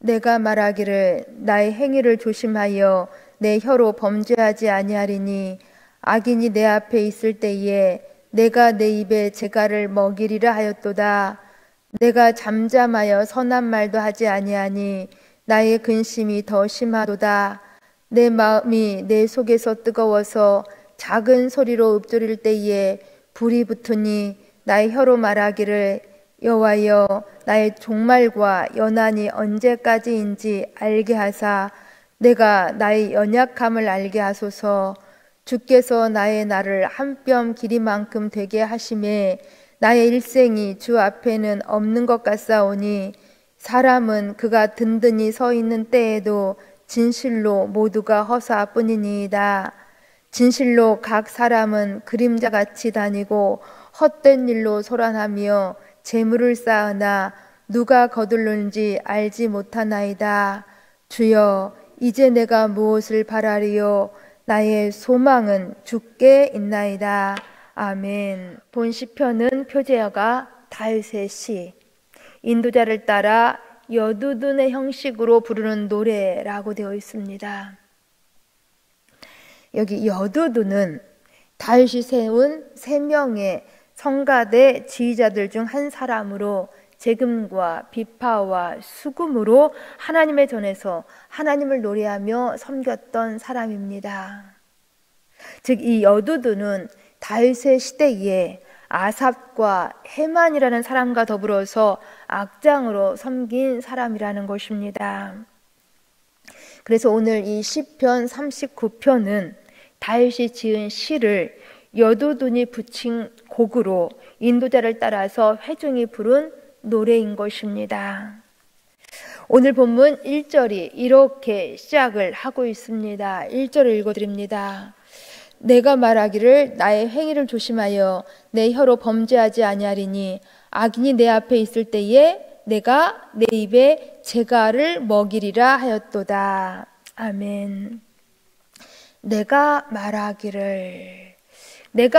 내가 말하기를 나의 행위를 조심하여 내 혀로 범죄하지 아니하리니 악인이 내 앞에 있을 때에 내가 내 입에 재갈을 먹이리라 하였도다. 내가 잠잠하여 선한 말도 하지 아니하니 나의 근심이 더 심하도다. 내 마음이 내 속에서 뜨거워서 작은 소리로 읊조릴 때에 불이 붙으니 나의 혀로 말하기를 여호와여 나의 종말과 연한이 언제까지인지 알게 하사 내가 나의 연약함을 알게 하소서. 주께서 나의 날을 한 뼘 길이만큼 되게 하심에 나의 일생이 주 앞에는 없는 것 같사오니 사람은 그가 든든히 서 있는 때에도 진실로 모두가 허사뿐이니이다. 진실로 각 사람은 그림자같이 다니고 헛된 일로 소란하며 재물을 쌓으나 누가 거둘는지 알지 못하나이다. 주여 이제 내가 무엇을 바라리요 나의 소망은 주께 있나이다. 아멘. 본 시편은 표제어가 다윗의 시, 인도자를 따라 여두둔의 형식으로 부르는 노래라고 되어 있습니다. 여기 여두둔은 다윗이 세운 3명의 성가대 지휘자들 중 한 사람으로 재금과 비파와 수금으로 하나님의 전에서 하나님을 노래하며 섬겼던 사람입니다. 즉 이 여두둔은 다윗의 시대에 아삽과 헤만이라는 사람과 더불어서 악장으로 섬긴 사람이라는 것입니다. 그래서 오늘 이 시편 39편은 다윗이 지은 시를 여두둔이 붙인 곡으로 인도자를 따라서 회중이 부른 노래인 것입니다. 오늘 본문 1절이 이렇게 시작을 하고 있습니다. 1절을 읽어드립니다. 내가 말하기를 나의 행위를 조심하여 내 혀로 범죄하지 아니하리니 악인이 내 앞에 있을 때에 내가 내 입에 재갈을 먹이리라 하였도다. 아멘. 내가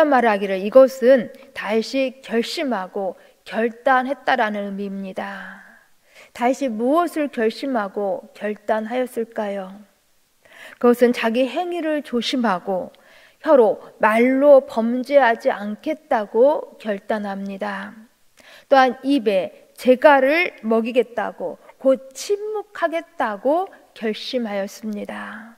말하기를 이것은 다윗이 결심하고 결단했다라는 의미입니다. 다윗이 무엇을 결심하고 결단하였을까요? 그것은 자기 행위를 조심하고 혀로 말로 범죄하지 않겠다고 결단합니다. 또한 입에 재갈을 먹이겠다고 곧 침묵하겠다고 결심하였습니다.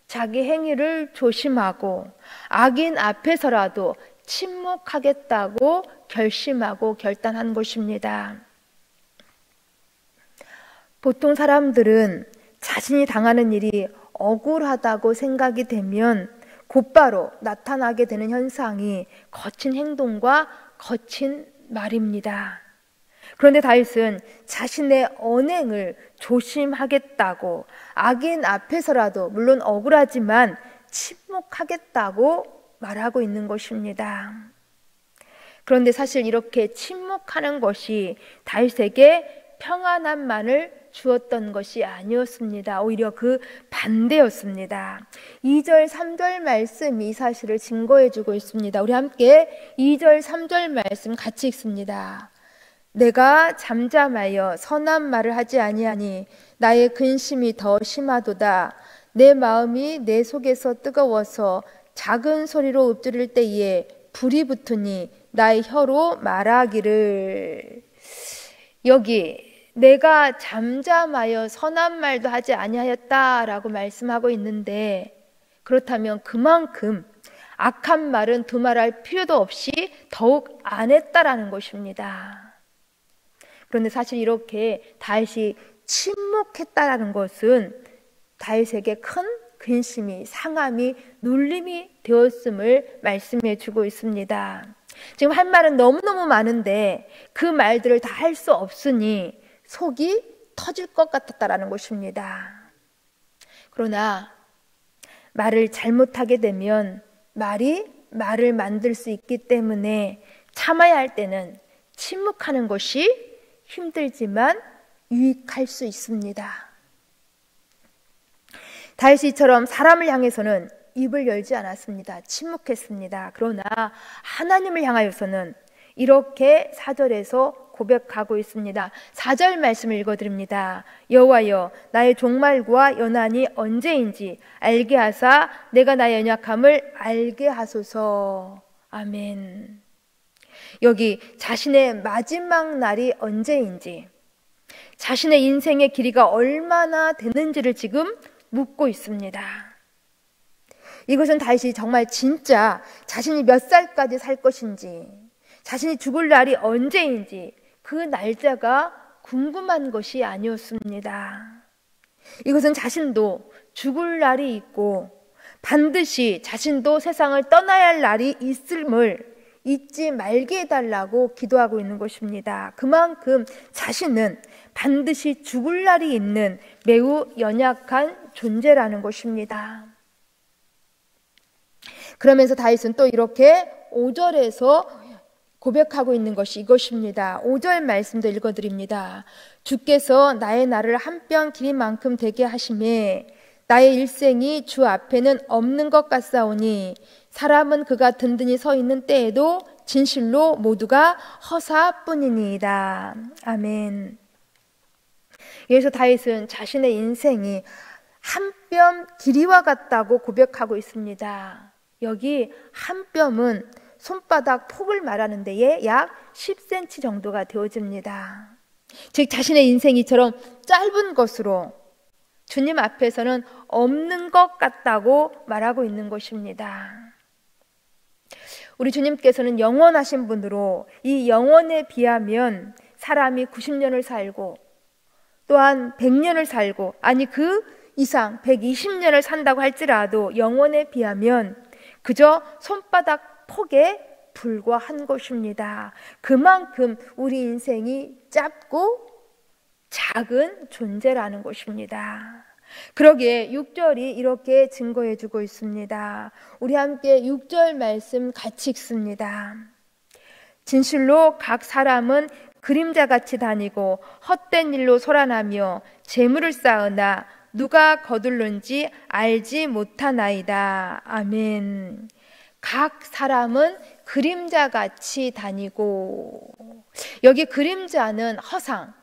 자기 행위를 조심하고 악인 앞에서라도 침묵하겠다고 결심하고 결단한 것입니다. 보통 사람들은 자신이 당하는 일이 억울하다고 생각이 되면 곧바로 나타나게 되는 현상이 거친 행동과 거친 말입니다. 그런데 다윗은 자신의 언행을 조심하겠다고 악인 앞에서라도 물론 억울하지만 침묵하겠다고 말하고 있는 것입니다. 그런데 사실 이렇게 침묵하는 것이 다윗에게 평안함만을 주었던 것이 아니었습니다. 오히려 그 반대였습니다. 2절 3절 말씀이 이 사실을 증거해 주고 있습니다. 우리 함께 2절 3절 말씀 같이 읽습니다. 내가 잠잠하여 선한 말을 하지 아니하니 나의 근심이 더 심하도다. 내 마음이 내 속에서 뜨거워서 작은 소리로 읊조릴 때에 불이 붙으니 나의 혀로 말하기를. 여기 내가 잠잠하여 선한 말도 하지 아니하였다라고 말씀하고 있는데, 그렇다면 그만큼 악한 말은 두말할 필요도 없이 더욱 안 했다라는 것입니다. 그런데 사실 이렇게 다윗이 침묵했다라는 것은 다윗에게 큰 근심이, 상함이, 눌림이 되었음을 말씀해 주고 있습니다. 지금 할 말은 너무너무 많은데 그 말들을 다 할 수 없으니 속이 터질 것 같았다라는 것입니다. 그러나 말을 잘못하게 되면 말이 말을 만들 수 있기 때문에 참아야 할 때는 침묵하는 것이 힘들지만 유익할 수 있습니다. 다윗이처럼 사람을 향해서는 입을 열지 않았습니다. 침묵했습니다. 그러나 하나님을 향하여서는 이렇게 4절에서 고백하고 있습니다. 4절 말씀을 읽어드립니다. 여호와여 나의 종말과 연한이 언제인지 알게 하사 내가 나의 연약함을 알게 하소서. 아멘. 여기 자신의 마지막 날이 언제인지, 자신의 인생의 길이가 얼마나 되는지를 지금 묻고 있습니다. 이것은 다윗이 정말 진짜 자신이 몇 살까지 살 것인지, 자신이 죽을 날이 언제인지 그 날짜가 궁금한 것이 아니었습니다. 이것은 자신도 죽을 날이 있고 반드시 자신도 세상을 떠나야 할 날이 있음을 잊지 말게 해달라고 기도하고 있는 것입니다. 그만큼 자신은 반드시 죽을 날이 있는 매우 연약한 존재라는 것입니다. 그러면서 다윗은 또 이렇게 5절에서 고백하고 있는 것이 이것입니다. 5절 말씀도 읽어드립니다. 주께서 나의 날을 한 뼘 길이만큼 되게 하심에 나의 일생이 주 앞에는 없는 것 같사오니 사람은 그가 든든히 서 있는 때에도 진실로 모두가 허사뿐이니이다. 아멘. 여기서 다윗은 자신의 인생이 한 뼘 길이와 같다고 고백하고 있습니다. 여기 한 뼘은 손바닥 폭을 말하는 데에 약 10cm 정도가 되어집니다. 즉 자신의 인생이 이처럼 짧은 것으로 주님 앞에서는 없는 것 같다고 말하고 있는 것입니다. 우리 주님께서는 영원하신 분으로 이 영원에 비하면 사람이 90년을 살고 또한 100년을 살고, 아니 그 이상 120년을 산다고 할지라도 영원에 비하면 그저 손바닥 폭에 불과한 것입니다. 그만큼 우리 인생이 짧고 작은 존재라는 것입니다. 그러기에 6절이 이렇게 증거해 주고 있습니다. 우리 함께 6절 말씀 같이 읽습니다. 진실로 각 사람은 그림자같이 다니고 헛된 일로 소란하며 재물을 쌓으나 누가 거둘는지 알지 못하나이다. 아멘. 각 사람은 그림자같이 다니고, 여기 그림자는 허상,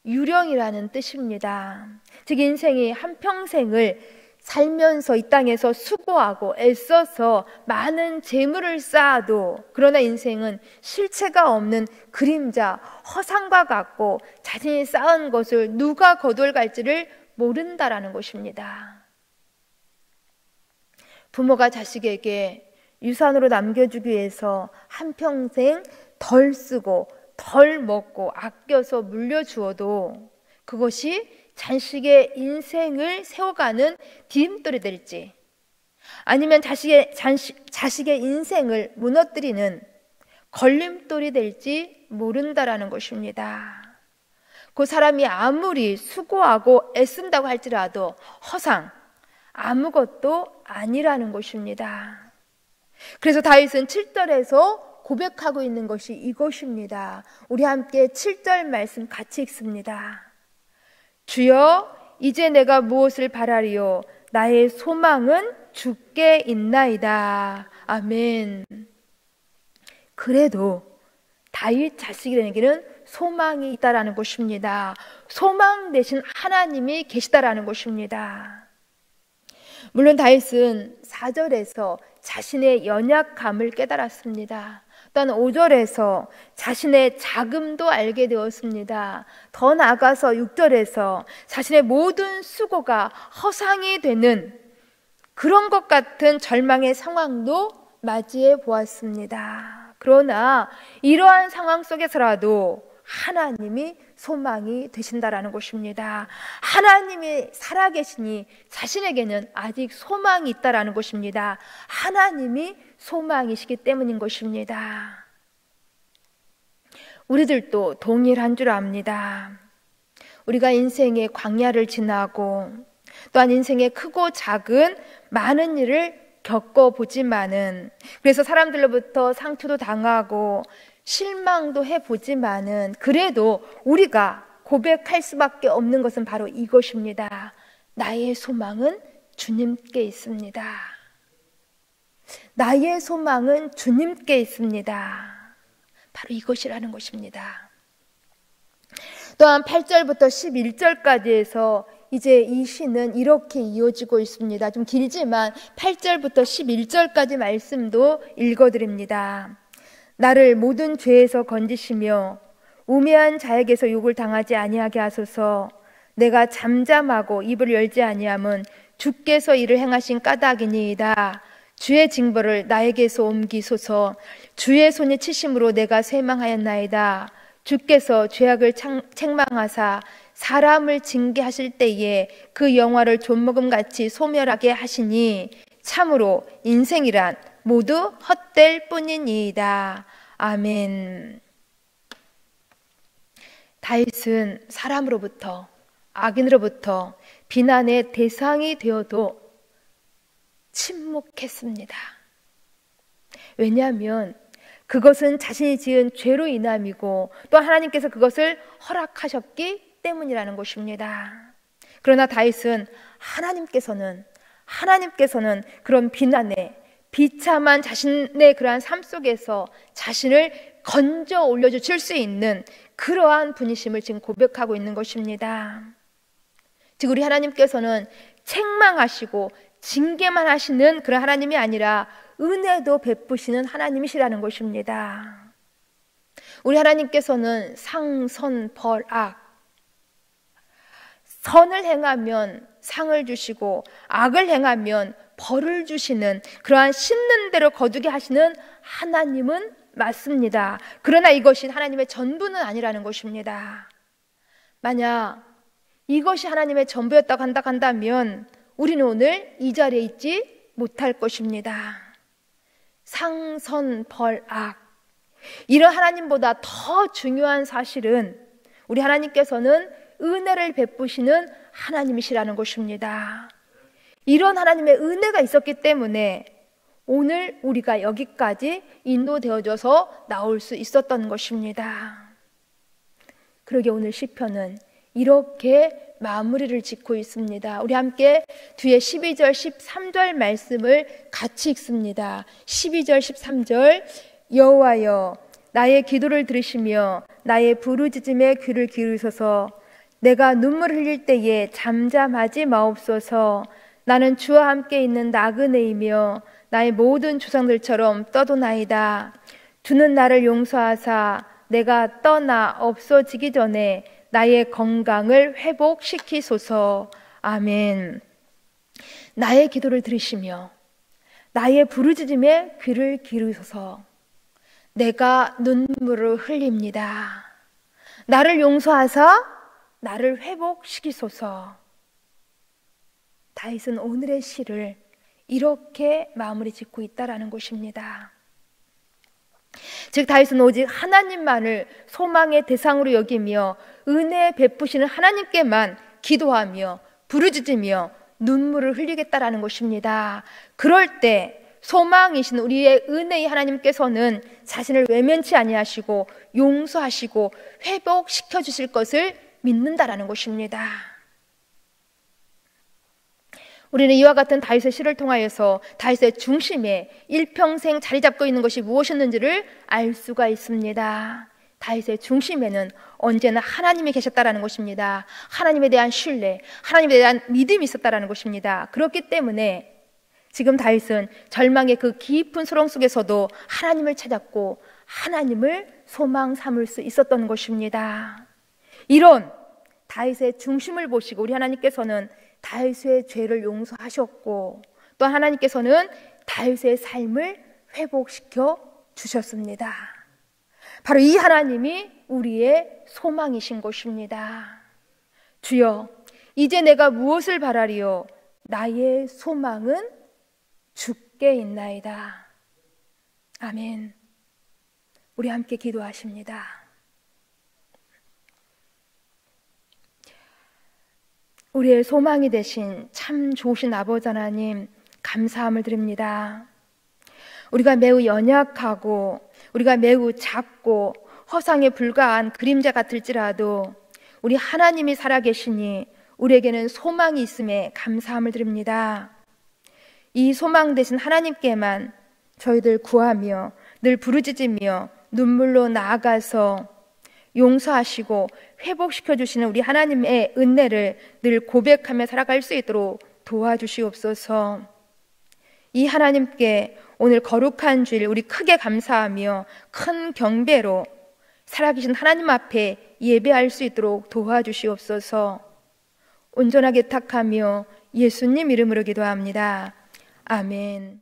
유령이라는 뜻입니다. 즉 인생이 한평생을 살면서 이 땅에서 수고하고 애써서 많은 재물을 쌓아도 그러나 인생은 실체가 없는 그림자, 허상과 같고 자신이 쌓은 것을 누가 거둘갈지를 모른다라는 것입니다. 부모가 자식에게 유산으로 남겨주기 위해서 한평생 덜 쓰고 덜 먹고 아껴서 물려주어도 그것이 자식의 인생을 세워가는 디딤돌이 될지, 아니면 자식의 인생을 무너뜨리는 걸림돌이 될지 모른다라는 것입니다. 그 사람이 아무리 수고하고 애쓴다고 할지라도 허상, 아무것도 아니라는 것입니다. 그래서 다윗은 7절에서 고백하고 있는 것이 이것입니다. 우리 함께 7절 말씀 같이 읽습니다. 주여 이제 내가 무엇을 바라리요 나의 소망은 주께 있나이다. 아멘. 그래도 다윗 자식에게는 소망이 있다라는 것입니다. 소망 대신 하나님이 계시다라는 것입니다. 물론 다윗은 4절에서 자신의 연약함을 깨달았습니다. 또한 5절에서 자신의 자금도 알게 되었습니다. 더 나아가서 6절에서 자신의 모든 수고가 허상이 되는 그런 것 같은 절망의 상황도 맞이해 보았습니다. 그러나 이러한 상황 속에서라도 하나님이 소망이 되신다라는 것입니다. 하나님이 살아계시니 자신에게는 아직 소망이 있다라는 것입니다. 하나님이 소망이시기 때문인 것입니다. 우리들도 동일한 줄 압니다. 우리가 인생의 광야를 지나고 또한 인생의 크고 작은 많은 일을 겪어보지만은, 그래서 사람들로부터 상처도 당하고 실망도 해보지만은 그래도 우리가 고백할 수밖에 없는 것은 바로 이것입니다. 나의 소망은 주님께 있습니다. 나의 소망은 주님께 있습니다. 바로 이것이라는 것입니다. 또한 8절부터 11절까지에서 이제 이 시는 이렇게 이어지고 있습니다. 좀 길지만 8절부터 11절까지 말씀도 읽어드립니다. 나를 모든 죄에서 건지시며 우매한 자에게서 욕을 당하지 아니하게 하소서. 내가 잠잠하고 입을 열지 아니함은 주께서 이를 행하신 까닭이니이다. 주의 징벌을 나에게서 옮기소서. 주의 손이 치심으로 내가 쇠망하였나이다. 주께서 죄악을 책망하사 사람을 징계하실 때에 그 영화를 존먹음같이 소멸하게 하시니 참으로 인생이란 모두 헛될 뿐이니이다. 아멘. 다윗은 사람으로부터, 악인으로부터 비난의 대상이 되어도 침묵했습니다. 왜냐하면 그것은 자신이 지은 죄로 인함이고 또 하나님께서 그것을 허락하셨기 때문이라는 것입니다. 그러나 다윗은 하나님께서는 그런 비난에 비참한 자신의 그러한 삶 속에서 자신을 건져 올려주실 수 있는 그러한 분이심을 지금 고백하고 있는 것입니다. 즉 우리 하나님께서는 책망하시고 징계만 하시는 그런 하나님이 아니라 은혜도 베푸시는 하나님이시라는 것입니다. 우리 하나님께서는 상선 벌악, 선을 행하면 상을 주시고 악을 행하면 벌을 주시는 그러한 심는 대로 거두게 하시는 하나님은 맞습니다. 그러나 이것이 하나님의 전부는 아니라는 것입니다. 만약 이것이 하나님의 전부였다고 한다면 우리는 오늘 이 자리에 있지 못할 것입니다. 상선벌악, 이런 하나님보다 더 중요한 사실은 우리 하나님께서는 은혜를 베푸시는 하나님이시라는 것입니다. 이런 하나님의 은혜가 있었기 때문에 오늘 우리가 여기까지 인도되어져서 나올 수 있었던 것입니다. 그러게 오늘 시편은 이렇게 마무리를 짓고 있습니다. 우리 함께 뒤에 12절, 13절 말씀을 같이 읽습니다. 12절, 13절. 여호와여, 나의 기도를 들으시며 나의 부르짖음에 귀를 기울이소서. 내가 눈물을 흘릴 때에 잠잠하지 마옵소서. 나는 주와 함께 있는 나그네이며 나의 모든 조상들처럼 떠도나이다. 주는 나를 용서하사 내가 떠나 없어지기 전에 나의 건강을 회복시키소서. 아멘. 나의 기도를 들으시며 나의 부르짖음에 귀를 기울이소서. 내가 눈물을 흘립니다. 나를 용서하사 나를 회복시키소서. 다윗은 오늘의 시를 이렇게 마무리 짓고 있다라는 것입니다. 즉 다윗은 오직 하나님만을 소망의 대상으로 여기며 은혜 베푸시는 하나님께만 기도하며 부르짖으며 눈물을 흘리겠다라는 것입니다. 그럴 때 소망이신 우리의 은혜의 하나님께서는 자신을 외면치 아니하시고 용서하시고 회복시켜 주실 것을 믿는다라는 것입니다. 우리는 이와 같은 다윗의 시를 통하여서 다윗의 중심에 일평생 자리 잡고 있는 것이 무엇이었는지를 알 수가 있습니다. 다윗의 중심에는 언제나 하나님이 계셨다라는 것입니다. 하나님에 대한 신뢰, 하나님에 대한 믿음이 있었다라는 것입니다. 그렇기 때문에 지금 다윗은 절망의 그 깊은 소롱 속에서도 하나님을 찾았고 하나님을 소망 삼을 수 있었던 것입니다. 이런 다윗의 중심을 보시고 우리 하나님께서는 다윗의 죄를 용서하셨고 또 하나님께서는 다윗의 삶을 회복시켜 주셨습니다. 바로 이 하나님이 우리의 소망이신 것입니다. 주여, 이제 내가 무엇을 바라리요? 나의 소망은 주께 있나이다. 아멘. 우리 함께 기도하십니다. 우리의 소망이 되신 참 좋으신 아버지 하나님, 감사함을 드립니다. 우리가 매우 연약하고 우리가 매우 작고 허상에 불과한 그림자 같을지라도 우리 하나님이 살아계시니 우리에게는 소망이 있음에 감사함을 드립니다. 이 소망 되신 하나님께만 저희들 구하며 늘 부르짖으며 눈물로 나아가서 용서하시고 회복시켜 주시는 우리 하나님의 은혜를 늘 고백하며 살아갈 수 있도록 도와주시옵소서. 이 하나님께 오늘 거룩한 주일 우리 크게 감사하며 큰 경배로 살아계신 하나님 앞에 예배할 수 있도록 도와주시옵소서. 온전하게 탁하며 예수님 이름으로 기도합니다. 아멘.